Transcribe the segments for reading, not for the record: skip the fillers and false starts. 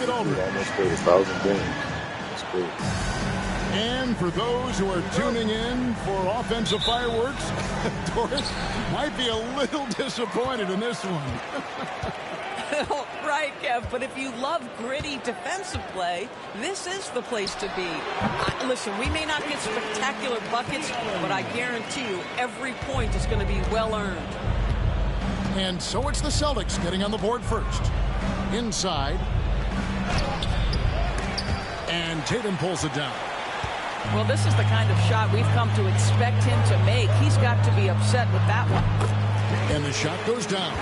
Aldridge. Almost played 1,000 games. That's great. And for those who are tuning in for offensive fireworks, Doris might be a little disappointed in this one. Right, Kev, but if you love gritty defensive play, this is the place to be. Listen, we may not get spectacular buckets, but I guarantee you every point is going to be well earned. And so it's the Celtics getting on the board first. Inside. And Tatum pulls it down. Well, this is the kind of shot we've come to expect him to make. He's got to be upset with that one. And the shot goes down.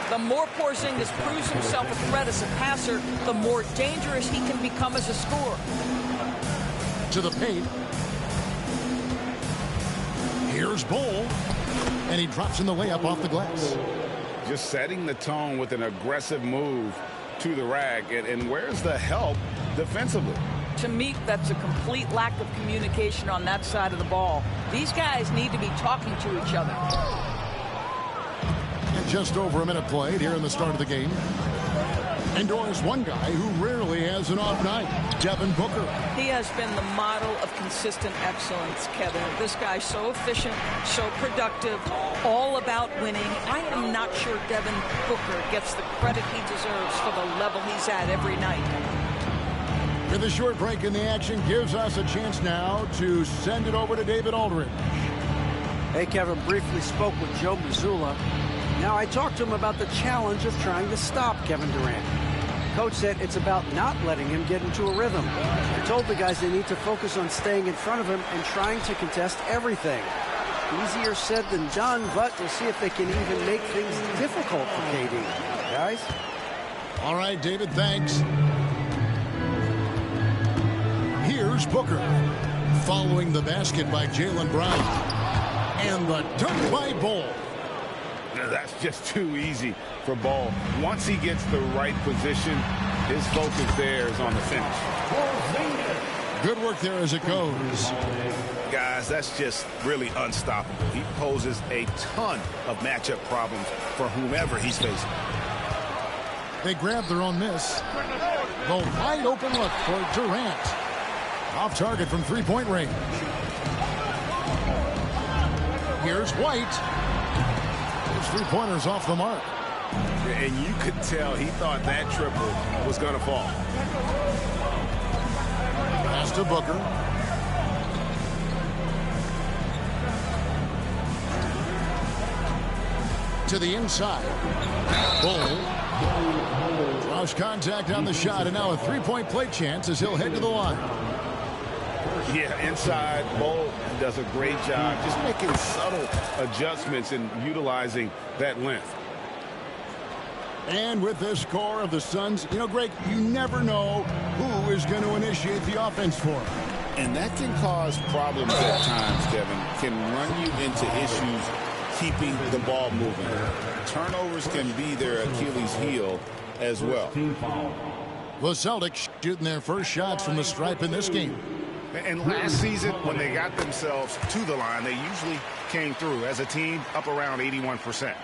The more Porzingis proves himself a threat as a passer, the more dangerous he can become as a scorer. To the paint. Here's Bol. And he drops in the layup off the glass. Just setting the tone with an aggressive move to the rack. And where's the help defensively? To me, that's a complete lack of communication on that side of the ball. These guys need to be talking to each other. And just over a minute played here in the start of the game. And Doris, one guy who rarely has an off night, Devin Booker. He has been the model of consistent excellence, Kevin. This guy's so efficient, so productive, all about winning. I am not sure Devin Booker gets the credit he deserves for the level he's at every night. And the short break in the action gives us a chance now to send it over to David Aldridge. Hey, Kevin, briefly spoke with Joe Mazzulla. Now, I talked to him about the challenge of trying to stop Kevin Durant. Coach said it's about not letting him get into a rhythm. I told the guys they need to focus on staying in front of him and trying to contest everything. Easier said than done, but we'll see if they can even make things difficult for KD. Guys? All right, David, thanks. Here's Booker. Following the basket by Jaylen Brown. And the dunk by Bol. That's just too easy for Bol. Once he gets the right position, his focus there is on the finish. Good work there as it goes. Guys, that's just really unstoppable. He poses a ton of matchup problems for whomever he's facing. They grab their own miss. The wide open look for Durant. Off target from three-point range. Here's White. Three-pointers off the mark. And you could tell he thought that triple was going to fall. Pass to Booker. To the inside. Bol. Draws contact on the shot, and now a three-point play chance as he'll head to the line. Yeah, inside, Bol does a great job just making subtle adjustments and utilizing that length. And with this score of the Suns, you know, Greg, you never know who is going to initiate the offense for them. And that can cause problems at times, Kevin. Can run you into issues keeping the ball moving. Turnovers can be their Achilles heel as well. The Celtics shooting their first shots from the stripe in this game. And last season, when they got themselves to the line, they usually came through as a team up around 81%.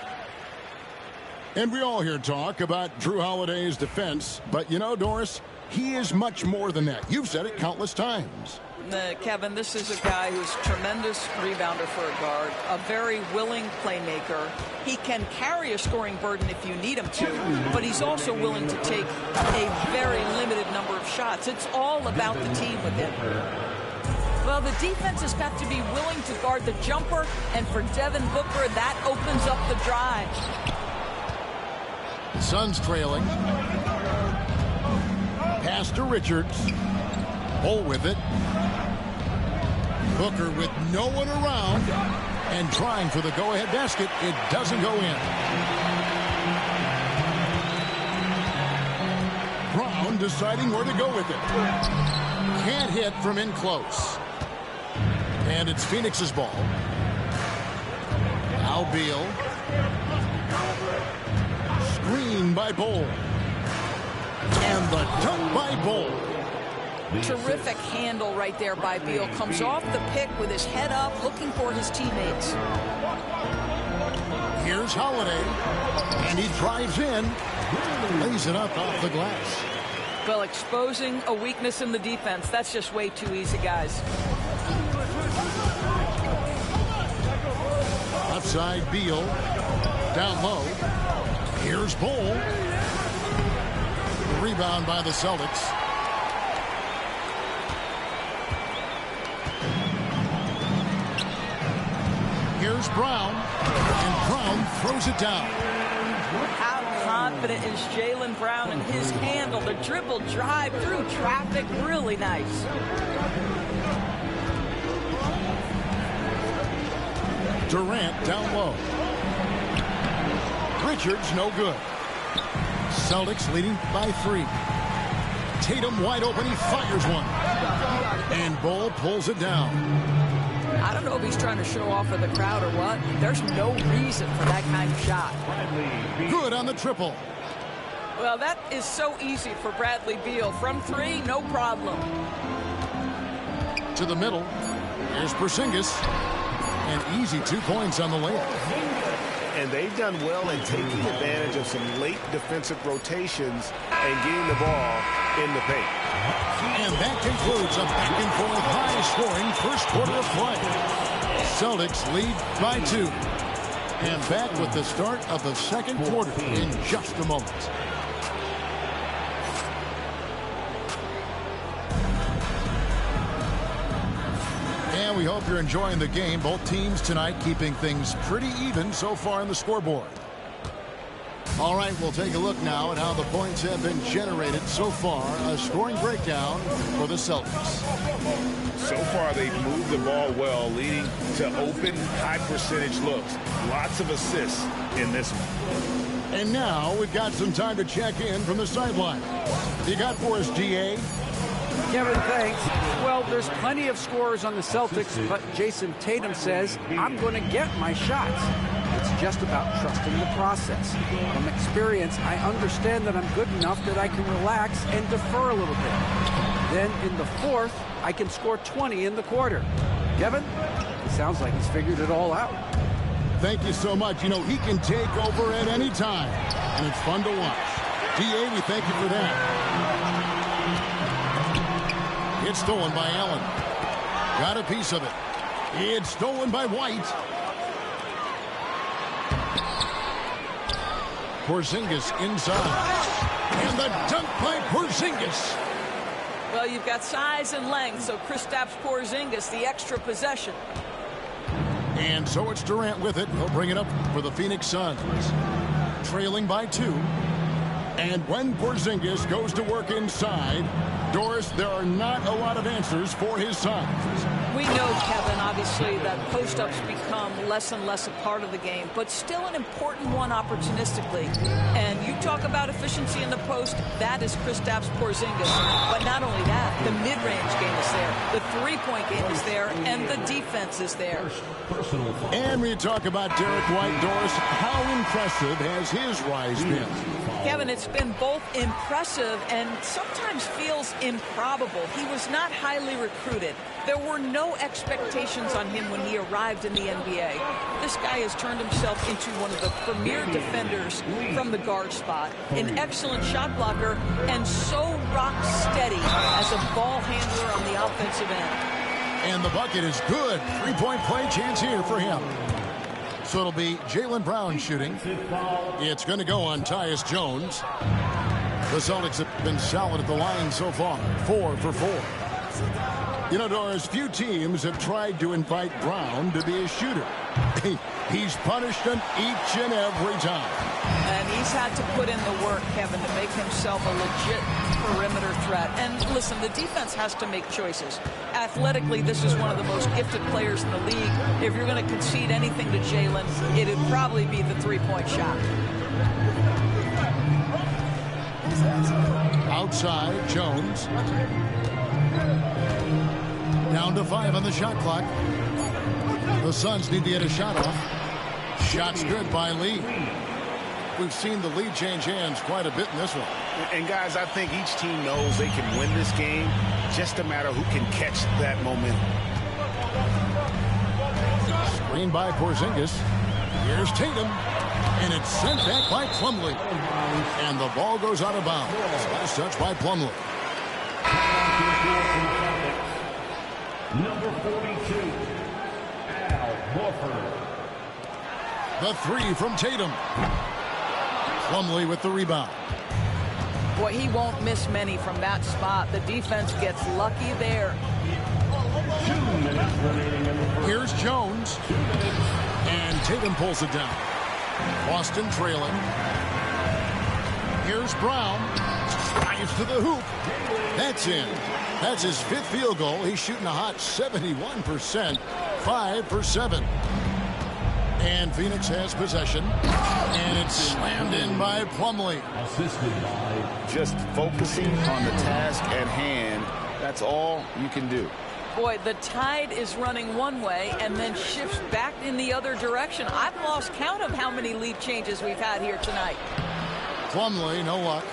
And we all hear talk about Drew Holiday's defense, but you know, Doris, he is much more than that. You've said it countless times. Kevin, this is a guy who's a tremendous rebounder for a guard, a very willing playmaker. He can carry a scoring burden if you need him to, but he's also willing to take a very limited number of shots. It's all about the team with him. Well, the defense has got to be willing to guard the jumper, and for Devin Booker, that opens up the drive. The Suns trailing. Pass to Richards. Bol with it. Booker with no one around and trying for the go-ahead basket. It doesn't go in. Brown deciding where to go with it. Can't hit from in close. And it's Phoenix's ball. Now Beal. Screen by Bol. And the dunk by Bol. Terrific handle right there by Beal. Comes off the pick with his head up, looking for his teammates. Here's Holiday. And he drives in. Lays it up off the glass. Well, exposing a weakness in the defense, that's just way too easy, guys. Outside Beal. Down low. Here's Bull. Rebound by the Celtics. Here's Brown. And Brown throws it down. How confident is Jaylen Brown in his handle? The dribble drive through traffic, really nice. Durant down low. Richards no good. Celtics leading by 3. Tatum wide open. He fires one. And Bull pulls it down. I don't know if he's trying to show off for the crowd or what. There's no reason for that kind of shot. Good on the triple. Well, that is so easy for Bradley Beal. From 3, no problem. To the middle. Here's Porzingis. And easy 2 points on the layup. And they've done well in taking advantage of some late defensive rotations and getting the ball in the paint. And that concludes a back-and-forth high-scoring first quarter of play. Celtics lead by 2. And back with the start of the second quarter in just a moment. And we hope you're enjoying the game. Both teams tonight keeping things pretty even so far on the scoreboard. All right, we'll take a look now at how the points have been generated so far. A scoring breakdown for the Celtics. So far, they've moved the ball well, leading to open, high-percentage looks. Lots of assists in this one. And now we've got some time to check in from the sideline. You got for us, DA? Kevin, thanks. Well, there's plenty of scorers on the Celtics, but Jason Tatum says, I'm going to get my shots. It's just about trusting the process. From experience, I understand that I'm good enough that I can relax and defer a little bit. Then in the fourth, I can score 20 in the quarter. Kevin, it sounds like he's figured it all out. Thank you so much. You know, he can take over at any time, and it's fun to watch. DA, we thank you for that. It's stolen by Allen. Got a piece of it. It's stolen by White. Porzingis inside. And the dunk by Porzingis. Well, you've got size and length, so Kristaps Porzingis, the extra possession. And so it's Durant with it. He'll bring it up for the Phoenix Suns. Trailing by 2. And when Porzingis goes to work inside, Doris, there are not a lot of answers for his son. We know, Kevin, obviously, that post-ups become less and less a part of the game, but still an important one opportunistically. And you talk about efficiency in the post, that is Kristaps Porzingis. But not only that, the mid-range game is there, the three-point game is there, and the defense is there. And when you talk about Derek White, Doris, how impressive has his rise been? Kevin, it's been both impressive and sometimes feels improbable. He was not highly recruited. There were no expectations on him when he arrived in the NBA. This guy has turned himself into one of the premier defenders from the guard spot, an excellent shot blocker, and so rock steady as a ball handler on the offensive end. And the bucket is good. Three-point play chance here for him. So it'll be Jaylen Brown shooting. It's going to go on Tyus Jones. The Celtics have been solid at the line so far. 4 for 4. You know, Doris, few teams have tried to invite Brown to be a shooter. He's punished them each and every time. And he's had to put in the work, Kevin, to make himself a legit perimeter threat. And listen, the defense has to make choices. Athletically, this is one of the most gifted players in the league. If you're going to concede anything to Jaylen, it'd probably be the three-point shot. Outside, Jones. Down to 5 on the shot clock. The Suns need to get a shot off. Shot's good by Lee. We've seen the lead change hands quite a bit in this one. And guys, I think each team knows they can win this game. Just a matter who can catch that momentum. Screen by Porzingis. Here's Tatum. And it's sent back by Plumlee. And the ball goes out of bounds. Last touch by Plumlee. Number 42, Al Horford. The three from Tatum. Plumlee with the rebound. Boy, he won't miss many from that spot. The defense gets lucky there. 2 minutes remaining in the first. Here's Jones. And Tatum pulls it down. Boston trailing. Here's Brown. Drives to the hoop. That's in. That's his 5th field goal. He's shooting a hot 71%. 5 for 7. And Phoenix has possession. And it's slammed in by Plumlee. Assisted by Just focusing on the task at hand. That's all you can do. Boy, the tide is running one way and then shifts back in the other direction. I've lost count of how many lead changes we've had here tonight. Plumlee, no luck.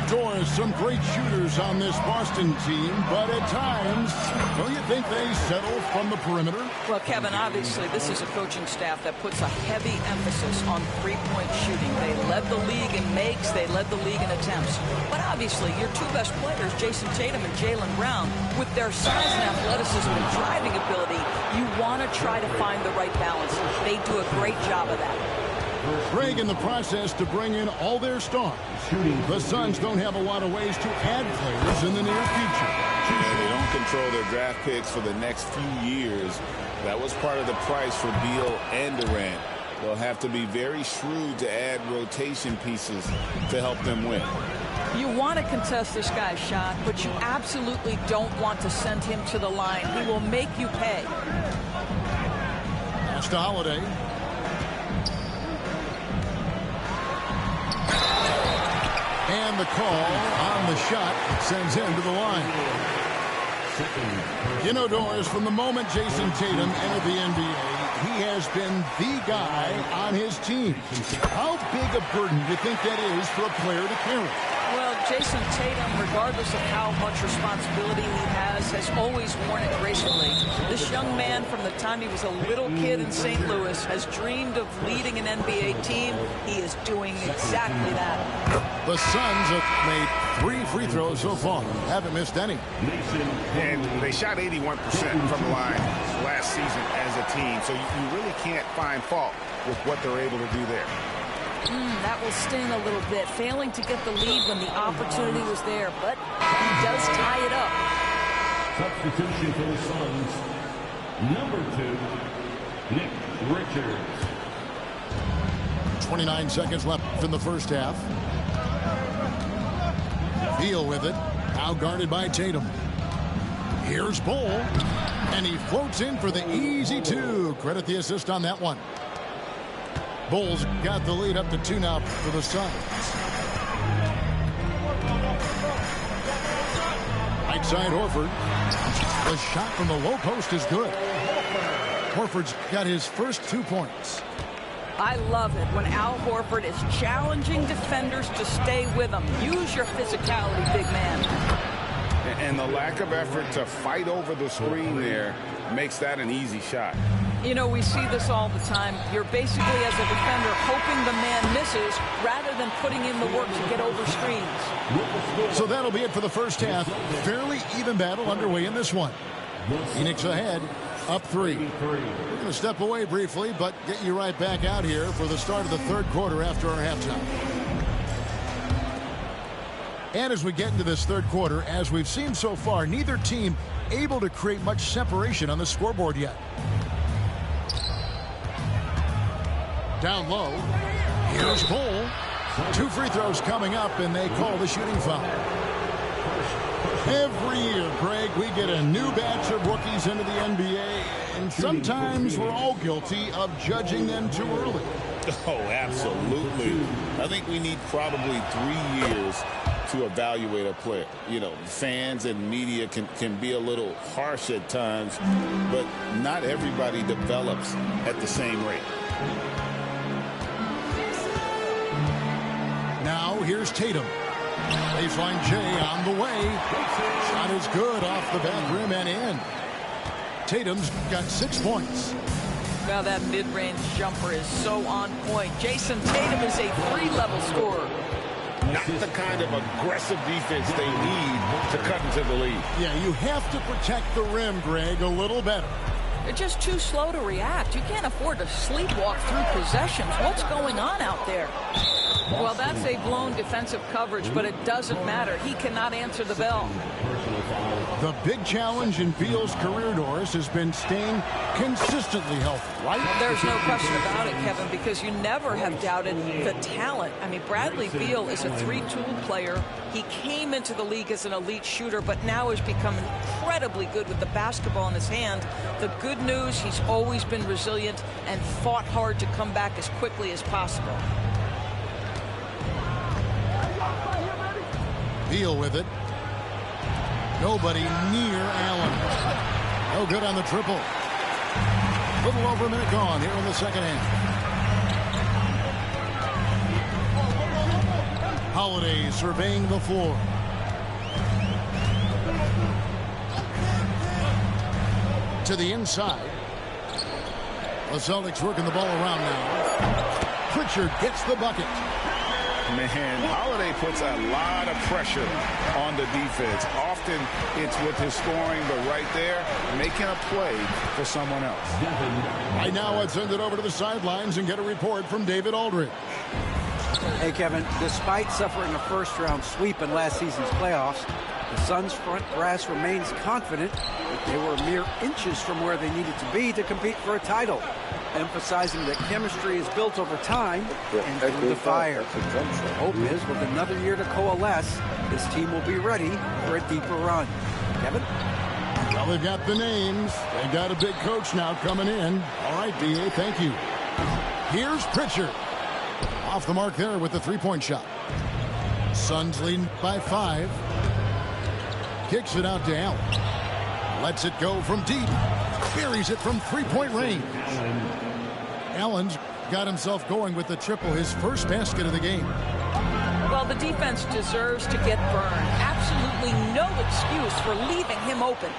Doors, some great shooters on this Boston team, but at times, don't you think they settle from the perimeter? Well, Kevin, obviously, this is a coaching staff that puts a heavy emphasis on three-point shooting. They led the league in makes. They led the league in attempts. But obviously, your two best players, Jason Tatum and Jaylen Brown, with their size and athleticism and driving ability, you want to try to find the right balance. They do a great job of that. Greg, in the process to bring in all their stars, the Suns don't have a lot of ways to add players in the near future. Yeah, they don't control their draft picks for the next few years. That was part of the price for Beal and Durant. They'll have to be very shrewd to add rotation pieces to help them win. You want to contest this guy's shot, but you absolutely don't want to send him to the line. He will make you pay. Pass to Holiday. And the call on the shot sends him to the line. You know, Doris, from the moment Jason Tatum entered the NBA, he has been the guy on his team. How big a burden do you think that is for a player to carry? Well, Jason Tatum, regardless of how much responsibility he has always worn it gracefully. This young man, from the time he was a little kid in St. Louis, has dreamed of leading an NBA team. He is doing exactly that. The Suns have made 3 free throws so far. Haven't missed any. And they shot 81% from the line last season as a team. So you really can't find fault with what they're able to do there. That will sting a little bit. Failing to get the lead when the opportunity was there. But he does tie it up. substitution for the Suns, number 2, Nick Richards. 29 seconds left in the first half. Beal with it. Now guarded by Tatum. Here's Bull. And he floats in for the easy 2. Credit the assist on that one. Bulls got the lead up to 2 now for the Suns. Right side Horford. The shot from the low post is good. Horford's got his first 2 points. I love it when Al Horford is challenging defenders to stay with him. Use your physicality, big man. And the lack of effort to fight over the screen there makes that an easy shot. You know, we see this all the time. You're basically, as a defender, hoping the man misses rather than putting in the work to get over screens. So that'll be it for the first half. Fairly even battle underway in this one. Phoenix ahead, up 3. We're going to step away briefly, but get you right back out here for the start of the third quarter after our halftime. And as we get into this third quarter, as we've seen so far, neither team able to create much separation on the scoreboard yet. Down low. Here's Bull. 2 free throws coming up, and they call the shooting foul. Every year, Greg, we get a new batch of rookies into the NBA, and sometimes we're all guilty of judging them too early. Oh, absolutely. I think we need probably 3 years to evaluate a player. You know, fans and media can be a little harsh at times, but not everybody develops at the same rate. Now here's Tatum. Baseline J on the way. Shot is good off the back rim and in. Tatum's got 6 points. Well, that mid-range jumper is so on point. Jason Tatum is a 3-level scorer. Not the kind of aggressive defense they need to cut into the lead. Yeah, you have to protect the rim, Greg, a little better. They're just too slow to react. You can't afford to sleepwalk through possessions. What's going on out there? Well, that's a blown defensive coverage, but it doesn't matter. He cannot answer the bell. The big challenge in Beal's career, Doris, has been staying consistently healthy, right? There's no question about it, Kevin, because you never have doubted the talent. I mean, Bradley Beal is a 3-tool player. He came into the league as an elite shooter, but now has become incredibly good with the basketball in his hand. The good news, he's always been resilient and fought hard to come back as quickly as possible. Beal with it. Nobody near Allen. No good on the triple. Little over a minute gone here in the second half. Holiday surveying the floor. To the inside. The Celtics working the ball around now. Pritchard gets the bucket. Man, Holiday puts a lot of pressure on the defense. Often it's with his scoring, but right there, making a play for someone else. Right now, I'd send it over to the sidelines and get a report from David Aldridge. Hey, Kevin, despite suffering a first-round sweep in last season's playoffs, the Suns' front brass remains confident that they were mere inches from where they needed to be to compete for a title, emphasizing that chemistry is built over time and through the fire. Hope is, with another year to coalesce, this team will be ready for a deeper run. Kevin? Well, they've got the names. They've got a big coach now coming in. All right, D.A., thank you. Here's Pritchard. Off the mark there with the three-point shot. Suns leading by 5. Kicks it out to Allen. Lets it go from deep. Buries it from three-point range. Allen's got himself going with the triple, his first basket of the game. Well, the defense deserves to get burned. Absolutely no excuse for leaving him open.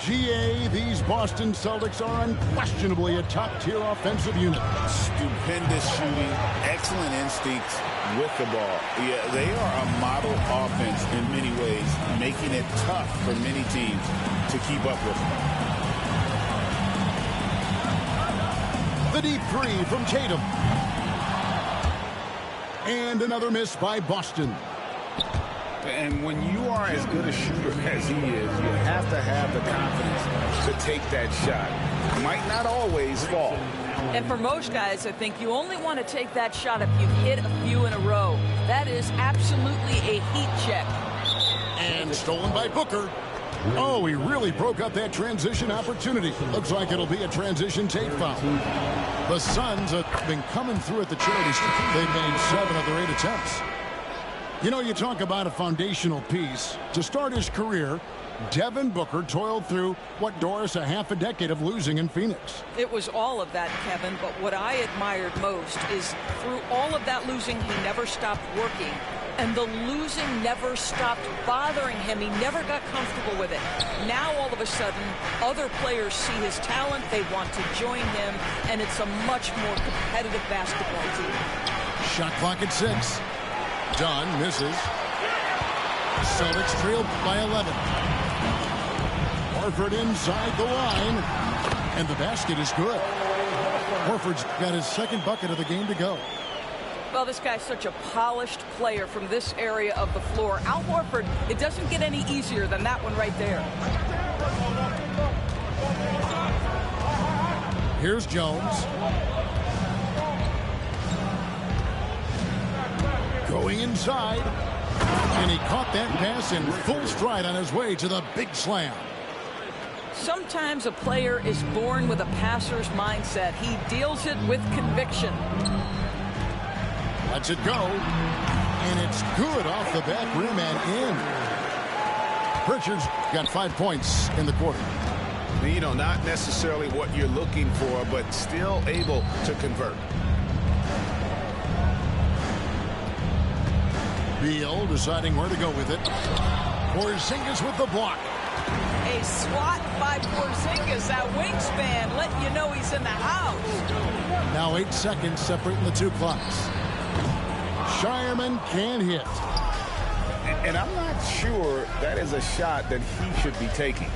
GA, these Boston Celtics are unquestionably a top-tier offensive unit. Stupendous shooting, excellent instincts with the ball. Yeah, they are a model offense in many ways, making it tough for many teams to keep up with them. The deep three from Tatum. And another miss by Boston. And when you are as good a shooter as he is, you have to have the confidence to take that shot. Might not always fall. And for most guys, I think you only want to take that shot if you've hit a few in a row. That is absolutely a heat check. And stolen by Booker. Oh, he really broke up that transition opportunity. Looks like it'll be a transition take foul. The Suns have been coming through at the charity strip. They've made 7 of their 8 attempts. You know, you talk about a foundational piece. To start his career, Devin Booker toiled through, what, Doris, a half a decade of losing in Phoenix. It was all of that, Kevin, but what I admired most is through all of that losing, he never stopped working. And the losing never stopped bothering him. He never got comfortable with it. Now, all of a sudden, other players see his talent. They want to join him, and it's a much more competitive basketball team. Shot clock at 6. Dunn misses. Celtics trailed by 11. Horford inside the line. And the basket is good. Horford's got his second bucket of the game to go. Well, this guy's such a polished player from this area of the floor. Al Horford, it doesn't get any easier than that one right there. Here's Jones. Going inside. And he caught that pass in full stride on his way to the big slam. Sometimes a player is born with a passer's mindset. He deals it with conviction. Lets it go. And it's good off the back rim and in. Pritchard's got 5 points in the quarter. You know, not necessarily what you're looking for, but still able to convert. Beal deciding where to go with it. Porzingis with the block. A nice swat by Porzingis. That wingspan letting you know he's in the house. Now 8 seconds separating the two clocks. Shireman can't hit. And I'm not sure that is a shot that he should be taking.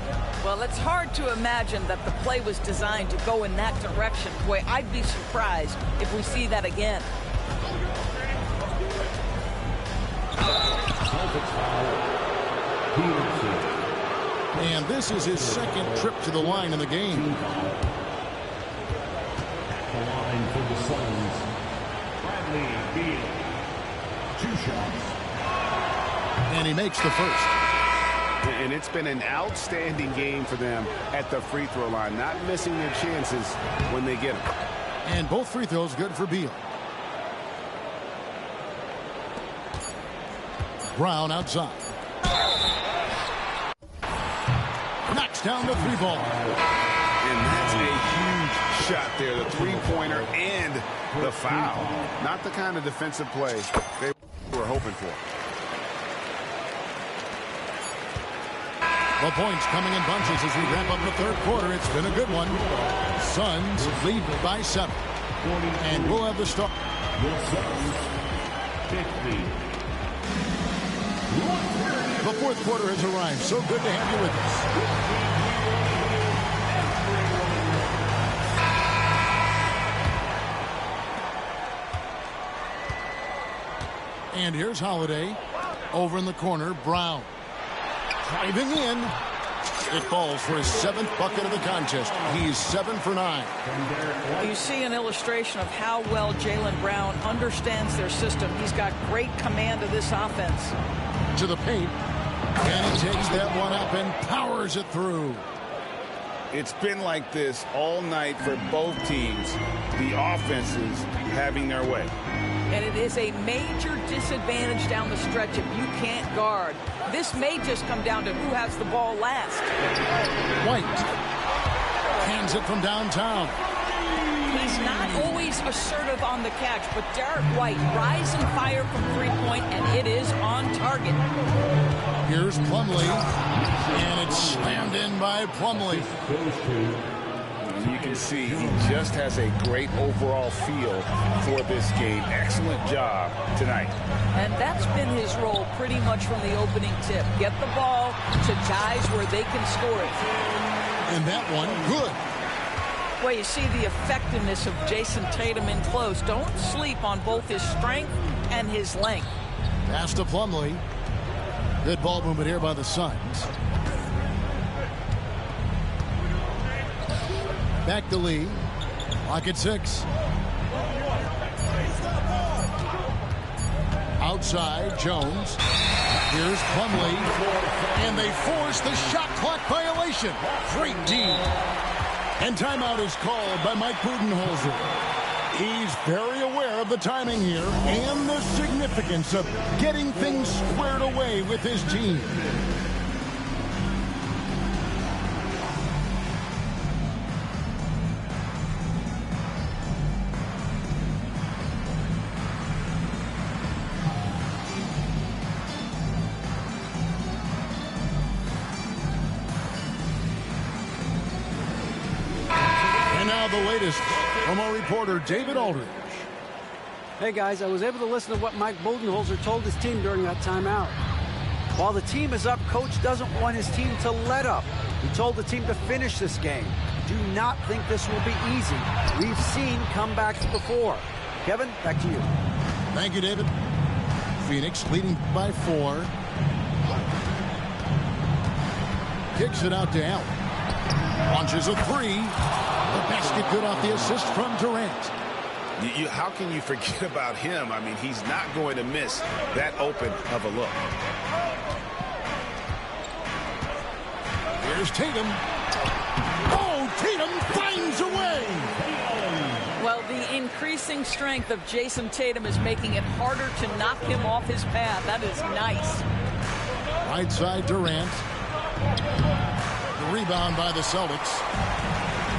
Well, it's hard to imagine that the play was designed to go in that direction. Boy, I'd be surprised if we see that again. And this is his second trip to the line in the game. The line for the Suns. Bradley Beal. 2 shots. And he makes the first. And it's been an outstanding game for them at the free throw line, not missing their chances when they get them. And both free throws good for Beal. Brown outside. Knocks down the 3-ball. And that's a huge shot there, the three-pointer and the foul. Not the kind of defensive play they were hoping for. The points coming in bunches as we wrap up the third quarter. It's been a good one. Suns lead by 7. And we'll have the start. The Suns 50. The fourth quarter has arrived. So good to have you with us. And here's Holiday. Over in the corner, Brown. Driving in. It falls for his 7th bucket of the contest. He's 7 for 9. You see an illustration of how well Jaylen Brown understands their system. He's got great command of this offense. To the paint. And he takes that one up and powers it through. It's been like this all night for both teams. The offenses having their way. And it is a major disadvantage down the stretch if you can't guard. This may just come down to who has the ball last. White hands it from downtown. He's not always assertive on the catch, but Derek White rise and fire from three-point, and it is on target. Here's Plumlee, and it's slammed in by Plumlee. You can see he just has a great overall feel for this game. Excellent job tonight. And that's been his role pretty much from the opening tip. Get the ball to guys where they can score it. And that one, good. Well, you see the effectiveness of Jason Tatum in close. Don't sleep on both his strength and his length. Pass to Plumlee. Good ball movement here by the Suns. Back to Lee. Lock at 6. Outside, Jones. Here's Plumlee. And they force the shot clock violation. Great D. And timeout is called by Mike Budenholzer. He's very aware of the timing here and the significance of getting things squared away with his team. The latest from our reporter, David Aldridge. Hey, guys, I was able to listen to what Mike Budenholzer told his team during that timeout. While the team is up, Coach doesn't want his team to let up. He told the team to finish this game. Do not think this will be easy. We've seen comebacks before. Kevin, back to you. Thank you, David. Phoenix leading by 4. Kicks it out to Allen. Launches a 3. The basket good off the assist from Durant. How can you forget about him? I mean, he's not going to miss that open of a look. Here's Tatum. Oh, Tatum finds a way. Well, the increasing strength of Jason Tatum is making it harder to knock him off his path. That is nice. Right side, Durant. The rebound by the Celtics.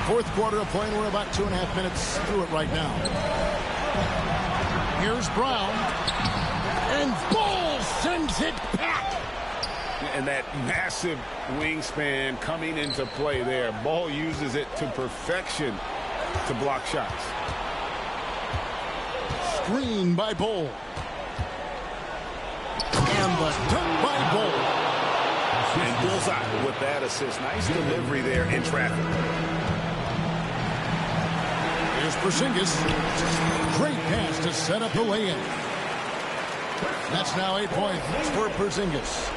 Fourth quarter of play, we're about 2.5 minutes through it right now. Here's Brown. And Ball sends it back. And that massive wingspan coming into play there. Ball uses it to perfection to block shots. Screen by Bull. And the dunk by Bull. And bullseye with that assist. Nice delivery there in traffic. Here's Porzingis. Great pass to set up the lay-in. That's now 8 points for Porzingis.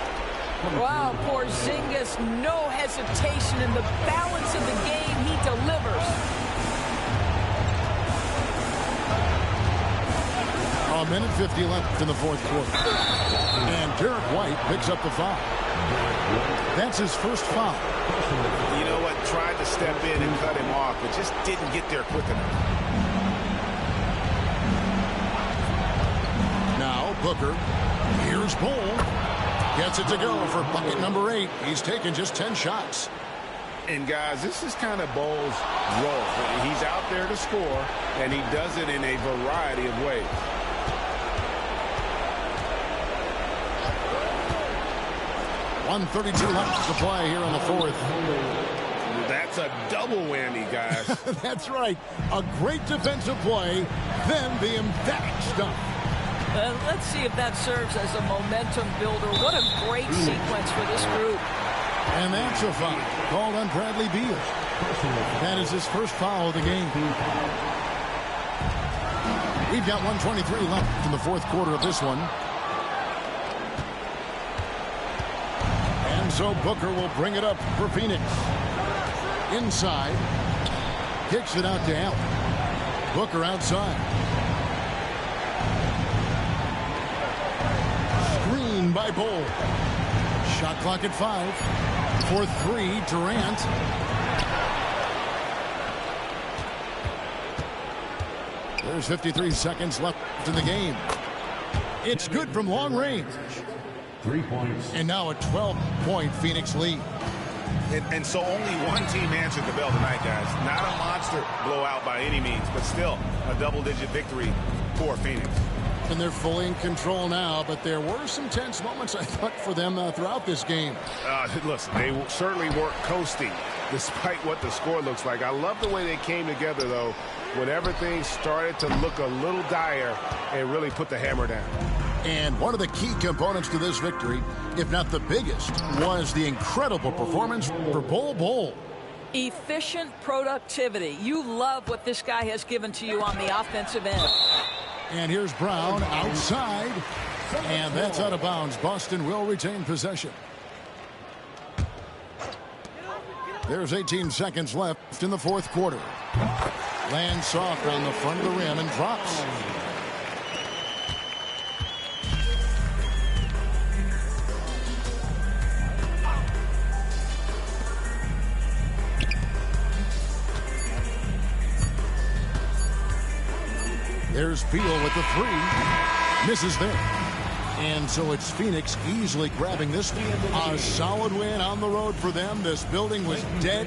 Wow, Porzingis, no hesitation in the balance of the game. He delivers. A minute 50 left in the fourth quarter. And Derek White picks up the foul. That's his first foul. You know what? Tried to step in and cut him off, but just didn't get there quick enough. Now Booker. Here's Bull. Gets it to go for bucket number 8. He's taken just 10 shots. And, guys, this is kind of Bull's role. He's out there to score, and he does it in a variety of ways. .132 left to play here in the fourth. That's a double whammy, guys. That's right. A great defensive play, then the emphatic stuff. Let's see if that serves as a momentum builder. What a great sequence for this group. And that's a foul called on Bradley Beal. That is his first foul of the game. We've got 1:23 left in the fourth quarter of this one. And so Booker will bring it up for Phoenix. Inside. Kicks it out to Allen. Booker outside. By Bull. Shot clock at 5. For 3, Durant. There's 53 seconds left in the game. It's good from long range. 3 points. And now a 12-point Phoenix lead. And so only one team answered the bell tonight, guys. Not a monster blowout by any means, but still a double-digit victory for Phoenix. And they're fully in control now, but there were some tense moments, I thought, for them throughout this game. Listen, they certainly weren't coasting, despite what the score looks like. I love the way they came together, though, when everything started to look a little dire and really put the hammer down. And one of the key components to this victory, if not the biggest, was the incredible performance for Bull. Efficient productivity. You love what this guy has given to you on the offensive end. And here's Brown outside. And that's out of bounds. Boston will retain possession. There's 18 seconds left in the fourth quarter. Lands soft on the front of the rim and drops. There's Beal with the 3. Misses there. And so it's Phoenix easily grabbing this. A solid win on the road for them. This building was dead